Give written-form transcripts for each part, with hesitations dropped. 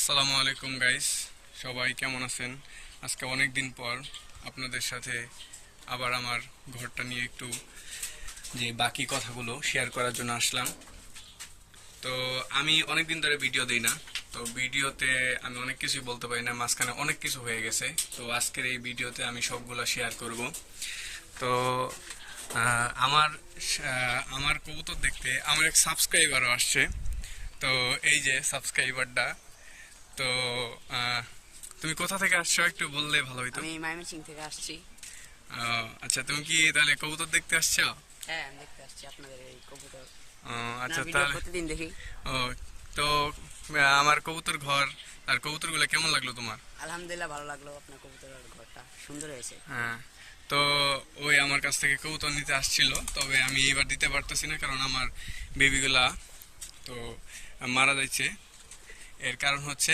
আসসালামু আলাইকুম গাইস, সবাই কেমন আছেন? আজকে অনেক দিন পর আপনাদের সাথে আবার আমার ঘরটা নিয়ে একটু যে বাকি কথাগুলো শেয়ার করার জন্য আসলাম। তো আমি অনেক দিন ধরে ভিডিও দিই না, তো ভিডিওতে আমি অনেক কিছুই বলতে পারি না, মাঝখানে অনেক কিছু হয়ে গেছে। তো আজকের এই ভিডিওতে আমি সবগুলো শেয়ার করব। তো আমার আমার কবুতর দেখতে আমার এক সাবস্ক্রাইবারও আসছে। তো এই যে সাবস্ক্রাইবারটা, তো তুমি কোথা থেকে আসছো একটু বললে ভালো হইতো। আমি ময়মনসিং থেকে আসছি। আচ্ছা, তুমি কি তাহলে কবুতর দেখতে আসছো? হ্যাঁ, আমি দেখতে আসছি আপনাদের এই কবুতর। আচ্ছা, ভিডিও তাহলে প্রতিদিন দেখি। ও, তো আমার কবুতর ঘর আর কবুতরগুলো কেমন লাগলো তোমার? আলহামদুলিল্লাহ, ভালো লাগলো। আপনার কবুতরের ঘরটা সুন্দর হয়েছে। হ্যাঁ, তো ওই আমার কাছ থেকে কবুতর নিতে আসছিল, তবে আমি এবার দিতে পারতেছি না, কারণ আমার বেবিগুলা তো মারা যাচ্ছে। এর কারণ হচ্ছে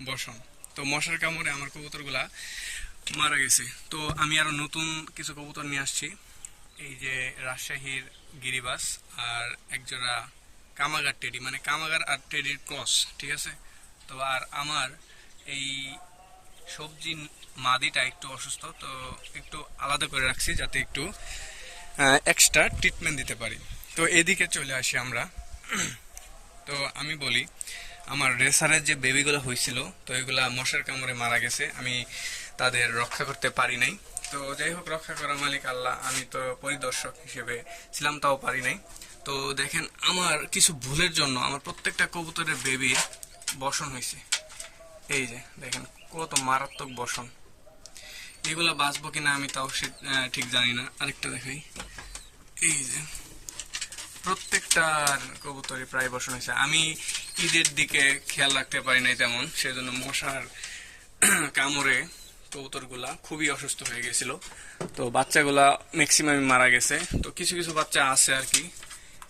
বসন। তো মশার কামড়ে আমার কবুতরগুলা মারা গেছে। তো আমি আরো নতুন কিছু কবুতর নিয়ে আসছি। এই যে রাজশাহীর গিরিবাস আর একজোড়া কামাগার টেডি, মানে কামাগার আর টেডির ক্রস, ঠিক আছে। তো আর আমার এই সবজি মাদিটা একটু অসুস্থ, তো একটু আলাদা করে রাখছি যাতে একটু এক্সট্রা ট্রিটমেন্ট দিতে পারি। তো এদিকে চলে আসি আমরা। তো আমি বলি, আমার রেসারের যে বেবিগুলো হয়েছিল, তো এগুলা মশার কামড়ে মারা গেছে। আমি তাদের রক্ষা করতে পারি নাই। তো যাই হোক, রক্ষা করা মালিক আল্লাহ, আমি তো পরিদর্শক হিসেবে ছিলাম, তাও পারি নাই। তো দেখেন, আমার কিছু ভুলের জন্য আমার প্রত্যেকটা কবুতরের বেবির বসন হয়েছে। এই যে দেখেন কত মারাত্মক বসন। এগুলা বাঁচবো কিনা আমি তাও ঠিক জানি না। আরেকটা দেখাই, এই যে প্রত্যেকটার কবুতরই প্রায় বসন হয়েছে। আমি ঈদের দিকে খেয়াল রাখতে পারি নাই তেমন, সেজন্য মশার কামড়ে কবুতরগুলা খুবই অসুস্থ হয়ে গেছিল। তো বাচ্চাগুলা ম্যাক্সিমাম মারা গেছে। তো কিছু কিছু বাচ্চা আছে আর কি,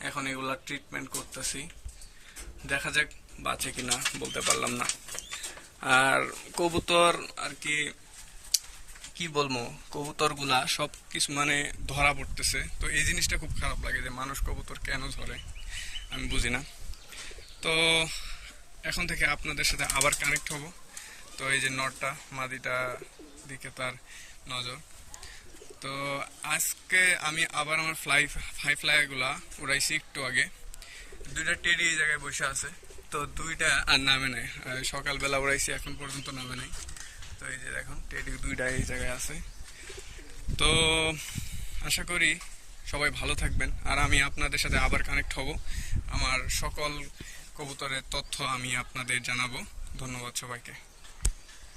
এখন এগুলা ট্রিটমেন্ট করতেছি, দেখা যাক বাঁচে কিনা, বলতে পারলাম না। আর কবুতর আর কি কি বলবো, কবুতর গুলা সব কিছু মানে ধরা পড়তেছে। তো এই জিনিসটা খুব খারাপ লাগে যে মানুষ কবুতর কেন ধরে, আমি বুঝি না। তো এখন থেকে আপনাদের সাথে আবার কানেক্ট হব। তো এই যে নটটা মাদিটা দিকে তার নজর। তো আজকে আমি আবার আমার ফাই ফ্লাই গুলা উড়াইছি একটু আগে। দুইটা টেডি এই জায়গায় বসে আছে, তো দুইটা আর নামে নাই। সকালবেলা উড়াইছি, এখন পর্যন্ত নামে নাই। তো এই যে দেখুন, টেডি দুইটা এই জায়গায় আছে। তো আশা করি সবাই ভালো থাকবেন, আর আমি আপনাদের সাথে আবার কানেক্ট হব। আমার সকল কবুতরের তথ্য আমি আপনাদের জানাবো। ধন্যবাদ সবাইকে।